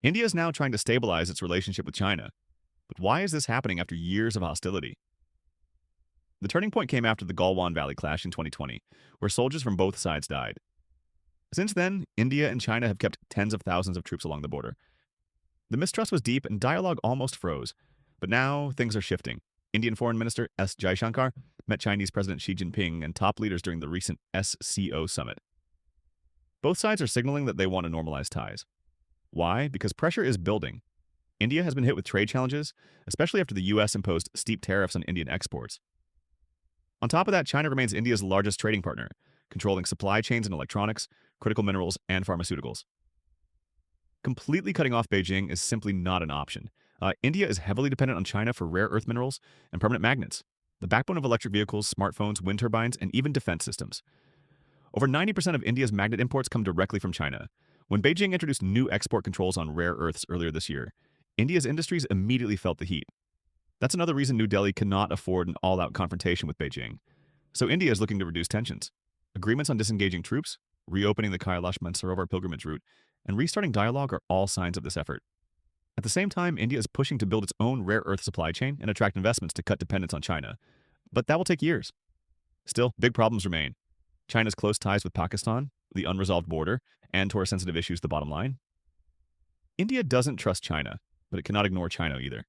India is now trying to stabilize its relationship with China. But why is this happening after years of hostility? The turning point came after the Galwan Valley clash in 2020, where soldiers from both sides died. Since then, India and China have kept tens of thousands of troops along the border. The mistrust was deep and dialogue almost froze. But now things are shifting. Indian Foreign Minister S. Jaishankar met Chinese President Xi Jinping and top leaders during the recent SCO summit. Both sides are signaling that they want to normalize ties. Why? Because pressure is building. India has been hit with trade challenges, especially after the US imposed steep tariffs on Indian exports. On top of that, China remains India's largest trading partner, controlling supply chains in electronics, critical minerals, and pharmaceuticals. Completely cutting off Beijing is simply not an option. India is heavily dependent on China for rare earth minerals and permanent magnets, the backbone of electric vehicles, smartphones, wind turbines, and even defense systems. Over 90% of India's magnet imports come directly from China. When Beijing introduced new export controls on rare earths earlier this year, India's industries immediately felt the heat. That's another reason New Delhi cannot afford an all-out confrontation with Beijing. So India is looking to reduce tensions. Agreements on disengaging troops, reopening the Kailash Mansarovar pilgrimage route, and restarting dialogue are all signs of this effort. At the same time, India is pushing to build its own rare earth supply chain and attract investments to cut dependence on China. But that will take years. Still, big problems remain. China's close ties with Pakistan, the unresolved border, and Torah-sensitive issues the bottom line. India doesn't trust China, but it cannot ignore China either.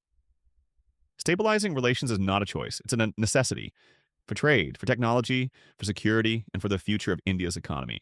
Stabilizing relations is not a choice, it's a necessity for trade, for technology, for security, and for the future of India's economy.